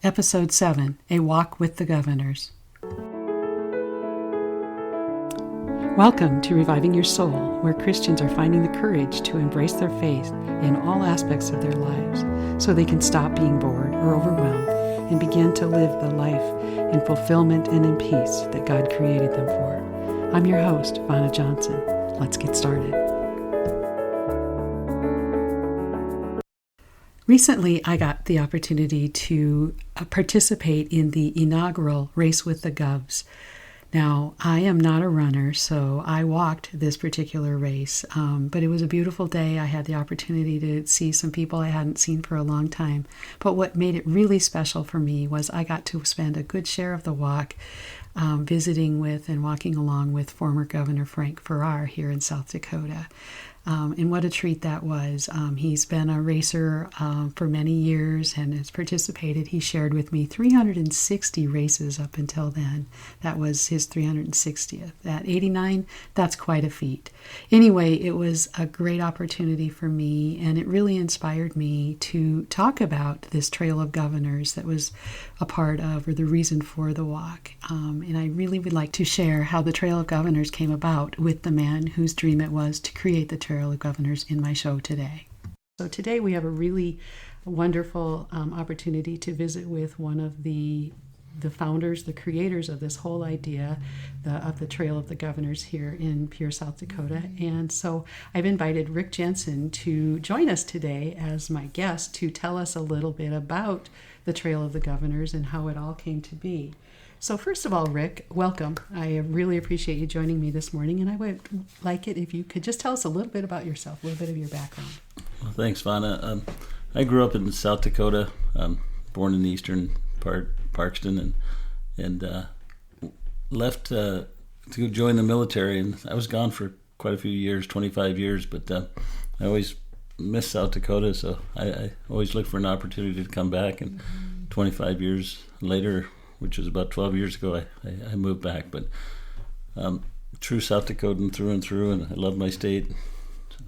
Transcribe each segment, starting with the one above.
Episode 7, A Walk with the Governors. Welcome to Reviving Your Soul, where Christians are finding the courage to embrace their faith in all aspects of their lives so they can stop being bored or overwhelmed and begin to live the life in fulfillment and in peace that God created them for. I'm your host, Vanna Johnson. Let's get started. Recently, I got the opportunity to participate in the inaugural Race with the Govs. Now, I am not a runner, so I walked this particular race, but it was a beautiful day. I had the opportunity to see some people I hadn't seen for a long time. But what made it really special for me was I got to spend a good share of the walk visiting with and walking along with former Governor Frank Farrar here in South Dakota. And what a treat that was. He's been a racer for many years and has participated. He shared with me 360 races up until then. That was his 360th. At 89, that's quite a feat. Anyway, it was a great opportunity for me, and it really inspired me to talk about this Trail of Governors that was a part of, or the reason for the walk. And I really would like to share how the Trail of Governors came about with the man whose dream it was to create the Trail of Governors in my show today. So today we have a really wonderful opportunity to visit with one of the founders, the creators of this whole idea of the Trail of the Governors here in Pierre, South Dakota. And so I've invited Rick Jensen to join us today as my guest to tell us a little bit about the Trail of the Governors and how it all came to be. So first of all, Rick, welcome. I really appreciate you joining me this morning, and I would like it if you could just tell us a little bit about yourself, a little bit of your background. Well, thanks, Vanna. I grew up in South Dakota, born in the eastern part, Parkston, and left to join the military. And I was gone for quite a few years, 25 years, but I always missed South Dakota, so I always looked for an opportunity to come back. And 25 years later, which was about 12 years ago, I moved back. But true South Dakotan through and through, and I love my state. So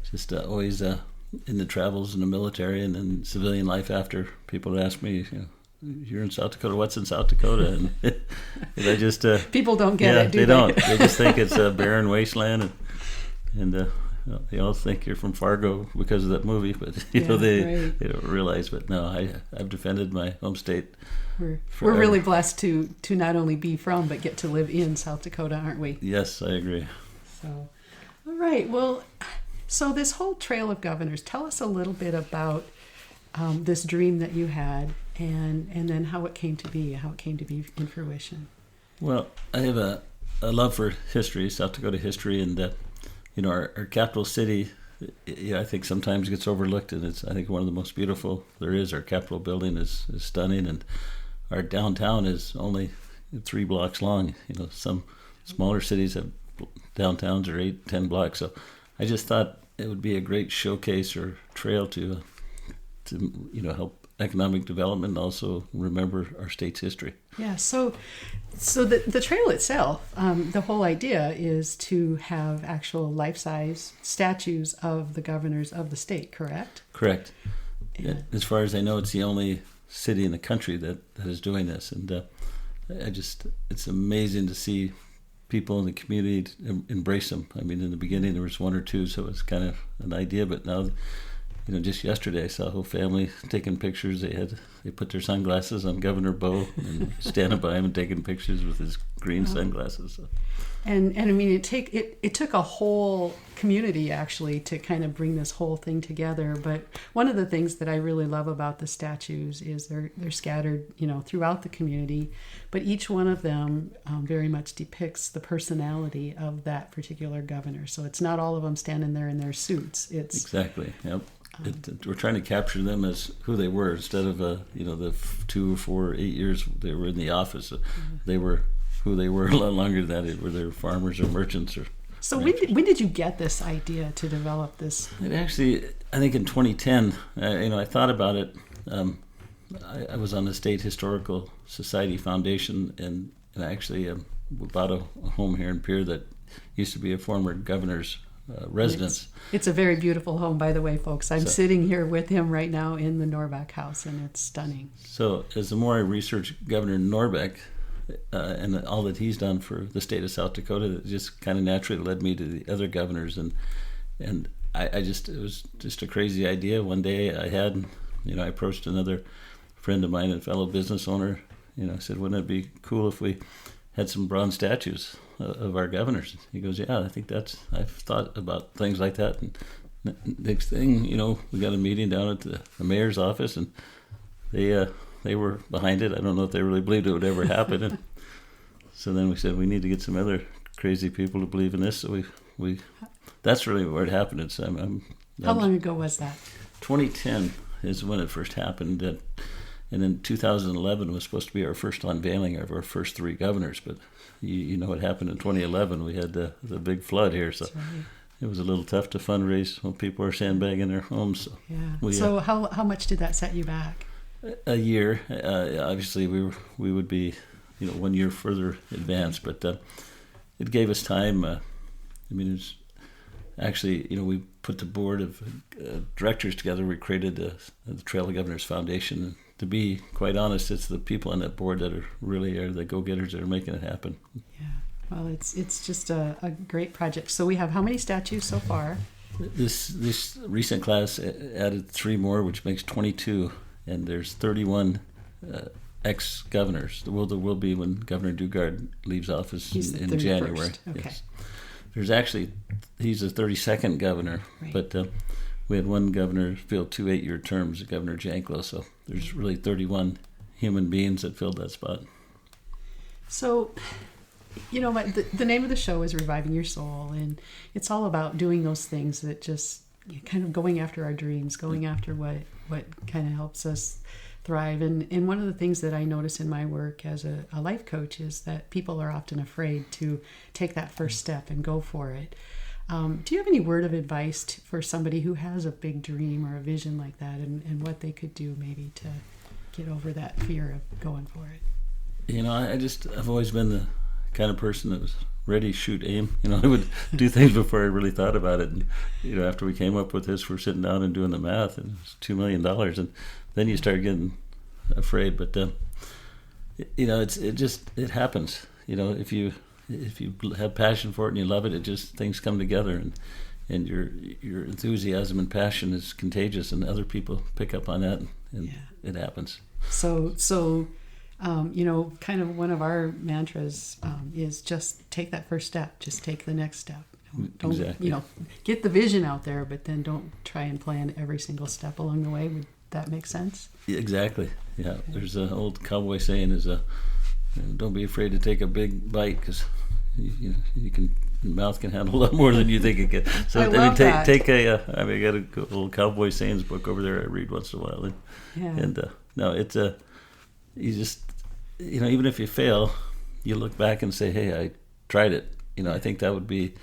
just always in the travels in the military and then civilian life after. People would ask me, you're in South Dakota, what's in South Dakota? And I just... People don't get it, do they? They don't. They just think it's a barren wasteland, and they all think you're from Fargo because of that movie, but they don't realize. But no, I've defended my home state. We're really blessed to not only be from, but get to live in South Dakota, aren't we? Yes, I agree. So, all right. Well, so this whole Trail of Governors, tell us a little bit about this dream that you had, and then how it came to be in fruition. Well, I have a love for history, South Dakota history, and our capital city, I think sometimes gets overlooked, and it's, I think, one of the most beautiful there is. Our Capitol building is stunning, and our downtown is only 3 blocks long. Some smaller cities have downtowns are 8-10 blocks. So I just thought it would be a great showcase or trail to help economic development and also remember our state's history. Yeah, so the trail itself, the whole idea is to have actual life-size statues of the governors of the state, correct? Correct. Yeah, as far as I know, it's the only city in the country that is doing this, and it's amazing to see people in the community embrace them. I mean, in the beginning there was 1 or 2, so it was kind of an idea, but now, just yesterday I saw a whole family taking pictures. They put their sunglasses on Governor Bo and standing by him and taking pictures with his green sunglasses. So. And I mean, it took a whole community actually to kind of bring this whole thing together. But one of the things that I really love about the statues is they're scattered, throughout the community, but each one of them very much depicts the personality of that particular governor. So it's not all of them standing there in their suits. It's exactly. Yep. We're trying to capture them as who they were instead of the 2 or 4 or 8 years they were in the office. They were who they were a lot longer than that. Whether they were farmers or merchants or. So when did you get this idea to develop this? It actually, I think in 2010, I thought about it. I was on the State Historical Society Foundation, and I actually bought a home here in Pierre that used to be a former governor's residents. It's a very beautiful home, by the way, folks. I'm sitting here with him right now in the Norbeck house, and it's stunning. So as the more I research Governor Norbeck and all that he's done for the state of South Dakota, it just kind of naturally led me to the other governors. And I just, it was just a crazy idea. One day I had, I approached another friend of mine and fellow business owner. I said, wouldn't it be cool if we had some bronze statues of our governors? He goes, yeah, I've thought about things like that. And next thing, we got a meeting down at the mayor's office, and they were behind it. I don't know if they really believed it would ever happen. And so then we said, we need to get some other crazy people to believe in this. So we that's really where it happened. It's, How long ago was that? 2010 is when it first happened. And then 2011 was supposed to be our first unveiling of our first three governors. But you know what happened in 2011? We had the big flood here. So right. It was a little tough to fundraise when people were sandbagging their homes. So, yeah. So how much did that set you back? A year. Obviously, we would be 1 year further advanced, but it gave us time. It was actually, we put the board of directors together. We created the Trail of Governors Foundation. And to be quite honest, it's the people on that board that are the go-getters that are making it happen. Yeah. Well, it's just a great project. So we have how many statues so far? This recent class added 3 more, which makes 22. And there's 31 ex-governors. There will be when Governor Dugard leaves office in January. Okay. Yes. There's actually, he's the 32nd governor, right. But we had one governor fill 2 8-year terms, Governor Janklow. So there's really 31 human beings that filled that spot. So, the name of the show is Reviving Your Soul, and it's all about doing those things that just kind of going after our dreams, going after what kind of helps us thrive. And one of the things that I notice in my work as a life coach is that people are often afraid to take that first step and go for it. Do you have any word of advice for somebody who has a big dream or a vision like that, and what they could do maybe to get over that fear of going for it? I've always been the kind of person that was ready, shoot, aim. I would do things before I really thought about it. And, after we came up with this, we're sitting down and doing the math, and it's $2 million. And then you start getting afraid. But, it happens. If you have passion for it and you love it, things come together. And your enthusiasm and passion is contagious, and other people pick up on that, and it happens. So kind of one of our mantras is just take that first step. Just take the next step. Don't, exactly. Get the vision out there, but then don't try and plan every single step along the way. Would that make sense? Exactly. Yeah. Okay. There's an old cowboy saying don't be afraid to take a big bite, because your mouth can handle a lot more than you think it can. So I got a little cowboy sayings book over there I read once in a while. It's you just, even if you fail, you look back and say, hey, I tried it. I think that would be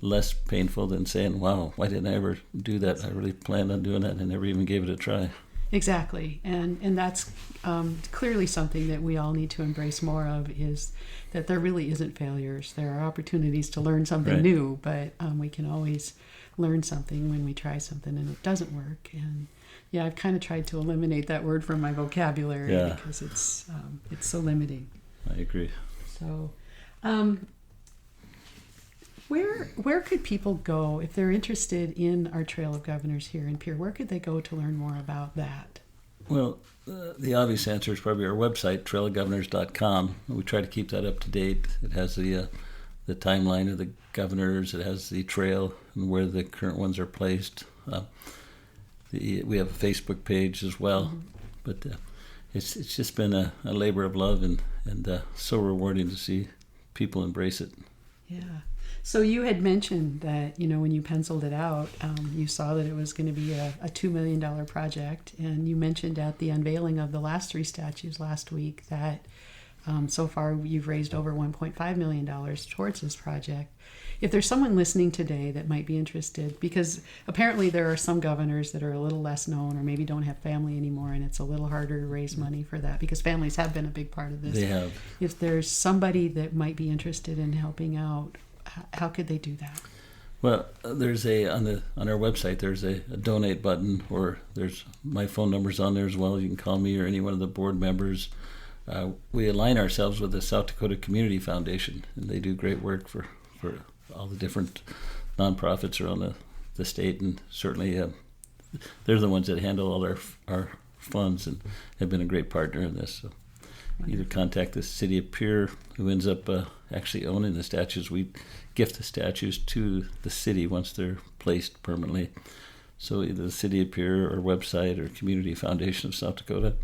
less painful than saying, wow, why didn't I ever do that? I really planned on doing that and never even gave it a try. Exactly. And that's clearly something that we all need to embrace more of, is that there really isn't failures. There are opportunities to learn something right. new, but we can always learn something when we try something and it doesn't work. And yeah, I've kind of tried to eliminate that word from my vocabulary because it's so limiting. I agree. So, where could people go if they're interested in our Trail of Governors here in Pierre? Where could they go to learn more about that? Well, the obvious answer is probably our website, trailofgovernors.com. We try to keep that up to date. It has the timeline of the governors. It has the trail and where the current ones are placed. We have a Facebook page as well, mm-hmm. But it's just been a labor of love and so rewarding to see people embrace it. Yeah. So you had mentioned that, when you penciled it out, you saw that it was going to be a $2 million project, and you mentioned at the unveiling of the last 3 statues last week that so far you've raised over $1.5 million towards this project. If there's someone listening today that might be interested, because apparently there are some governors that are a little less known or maybe don't have family anymore, and it's a little harder to raise money for that because families have been a big part of this. They have. If there's somebody that might be interested in helping out, how could they do that? Well, there's on our website. There's a donate button, or there's my phone number's on there as well. You can call me or any one of the board members. We align ourselves with the South Dakota Community Foundation, and they do great work for all the different nonprofits around the state, and certainly they're the ones that handle all our funds and have been a great partner in this. So either contact the city of Pierre, who ends up actually owning the statues. We gift the statues to the city once they're placed permanently. So either the city of Pierre or website or Community Foundation of South Dakota.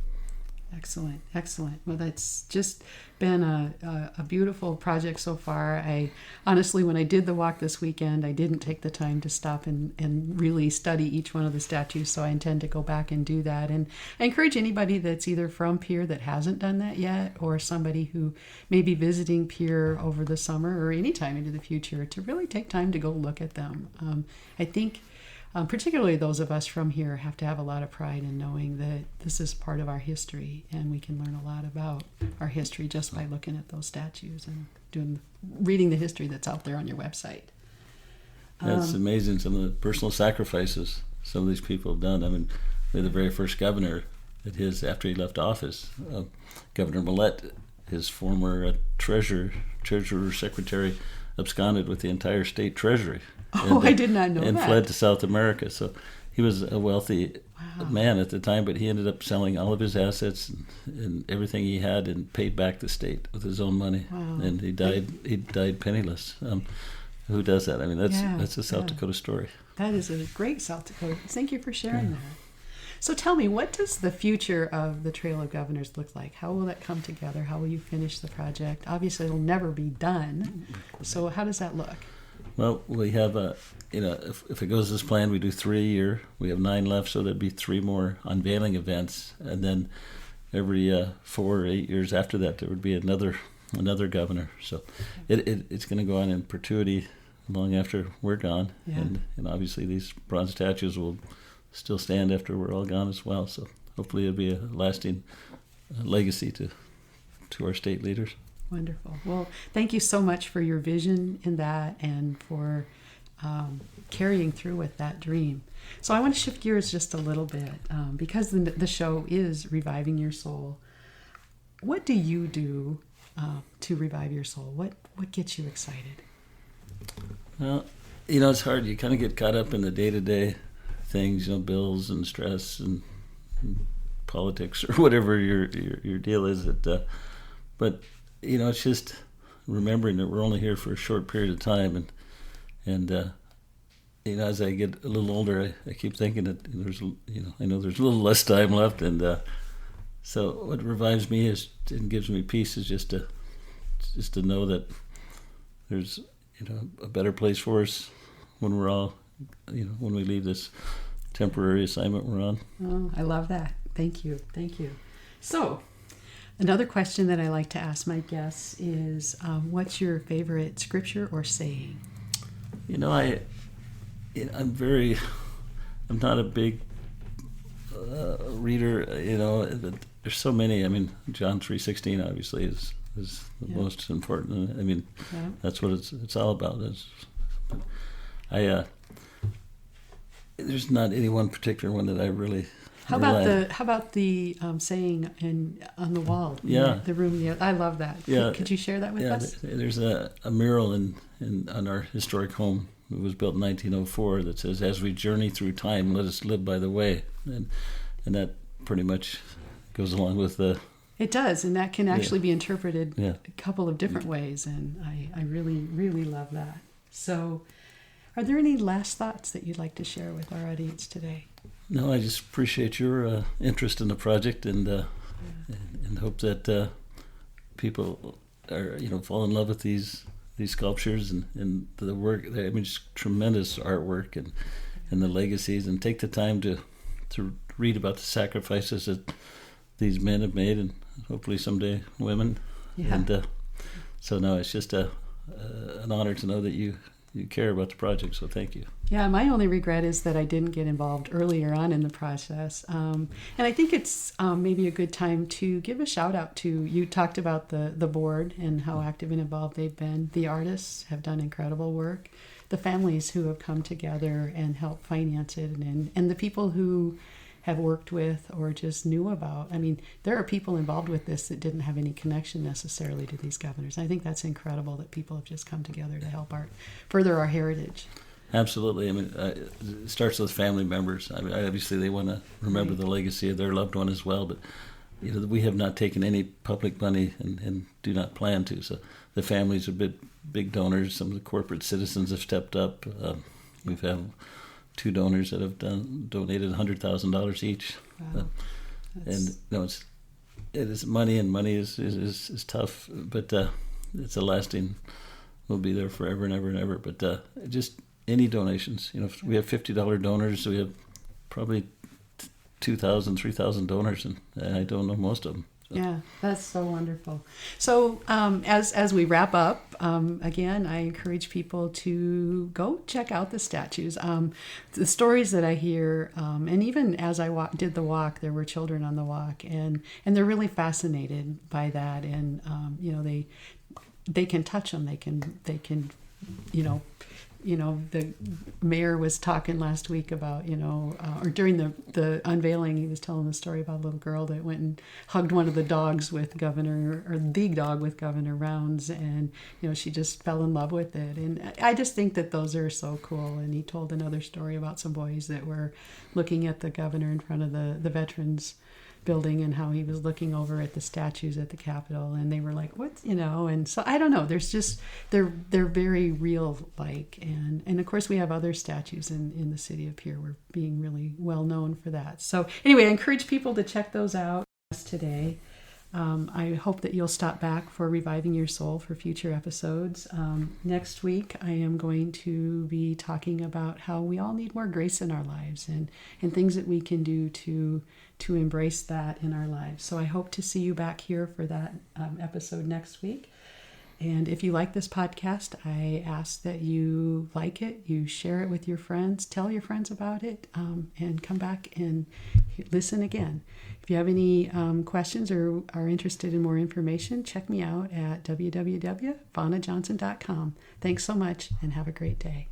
Excellent, excellent. Well, that's just been a beautiful project so far. I honestly, when I did the walk this weekend, I didn't take the time to stop and really study each one of the statues, so I intend to go back and do that. And I encourage anybody that's either from Pierre that hasn't done that yet, or somebody who may be visiting Pierre over the summer or any time into the future, to really take time to go look at them. I think particularly those of us from here have to have a lot of pride in knowing that this is part of our history, and we can learn a lot about our history just by looking at those statues and reading the history that's out there on your website. It's amazing, some of the personal sacrifices some of these people have done. I mean, we're the very first governor after he left office, Governor Millett, his former treasurer secretary, absconded with the entire state treasury. Oh, I did not know that. And fled to South America. So he was a wealthy man at the time, but he ended up selling all of his assets and everything he had and paid back the state with his own money. Wow. And he died penniless. Who does that? I mean, that's a South Dakota story. That is a great South Dakota. Thank you for sharing that. So tell me, what does the future of the Trail of Governors look like? How will that come together? How will you finish the project? Obviously, it'll never be done. So how does that look? Well, we have if it goes as planned, we do 3 a year. We have 9 left, so there'd be 3 more unveiling events, and then every 4 or 8 years after that, there would be another governor. So it's going to go on in perpetuity long after we're gone, and obviously these bronze statues will still stand after we're all gone as well. So hopefully it'll be a lasting legacy to our state leaders. Wonderful. Well, thank you so much for your vision in that and for carrying through with that dream. So I want to shift gears just a little bit because the show is Reviving Your Soul. What do you do to revive your soul? What gets you excited? Well, it's hard. You kind of get caught up in the day-to-day things, bills and stress and politics or whatever your deal is. But it's just remembering that we're only here for a short period of time, and as I get a little older, I keep thinking that I know there's a little less time left, and so what revives me and gives me peace is just to know that there's a better place for us when we're all when we leave this temporary assignment we're on. Oh, I love that. Thank you. So, another question that I like to ask my guests is, what's your favorite scripture or saying? I'm not a big reader. There's so many. I mean, John 3:16 obviously is the most important. I mean, that's what it's all about. There's not any one particular one that I really. How about the saying on the wall? Yeah, the room. Yeah, I love that. Yeah, could you share that with us? There's a mural on our historic home. It was built in 1904 that says, "As we journey through time, let us live by the way," and that pretty much goes along with the. It does, and that can actually be interpreted a couple of different ways, and I really, really love that. So, are there any last thoughts that you'd like to share with our audience today? No, I just appreciate your interest in the project and hope that people are fall in love with these sculptures and the work. I mean, just tremendous artwork and the legacies, and take the time to read about the sacrifices that these men have made, and hopefully someday women. Yeah. And so no, it's just an honor to know that you care about the project, so thank you. Yeah, my only regret is that I didn't get involved earlier on in the process. And I think it's maybe a good time to give a shout out to, you talked about the board and how active and involved they've been. The artists have done incredible work. the families who have come together and helped finance it, and the people who have worked with or just knew about. I mean, there are people involved with this that didn't have any connection necessarily to these governors. I think that's incredible that people have just come together to help further our heritage. Absolutely. I mean, it starts with family members. I mean, obviously they want to remember the legacy of their loved one as well, but we have not taken any public money and do not plan to. So the families are big donors. Some of the corporate citizens have stepped up. We've had 2 donors that have donated $100,000 each. Wow. And it is money, and money is tough, but it's a lasting. Will be there forever and ever and ever. But just any donations. If we have $50 donors, so we have probably 2,000, 3,000 donors, and I don't know most of them. So. Yeah, that's so wonderful. So as we wrap up, again, I encourage people to go check out the statues. The stories that I hear, and even as I did the walk, there were children on the walk, and they're really fascinated by that. And they can touch them. They can the mayor was talking last week about, or during the unveiling, he was telling the story about a little girl that went and hugged one of the dogs with the dog with Governor Rounds, and, she just fell in love with it. And I just think that those are so cool. And he told another story about some boys that were looking at the governor in front of the Veterans building, and how he was looking over at the statues at the Capitol, and they were like, "What?" And so I don't know. There's just they're very real, and of course we have other statues in the city of Pierre. We're being really well known for that. So anyway, I encourage people to check those out today. I hope that you'll stop back for Reviving Your Soul for future episodes. Next week, I am going to be talking about how we all need more grace in our lives, and things that we can do to embrace that in our lives. So I hope to see you back here for that episode next week. And if you like this podcast, I ask that you like it, you share it with your friends, tell your friends about it, and come back and listen again. If you have any questions or are interested in more information, check me out at www.vanajohnson.com. Thanks so much, and have a great day.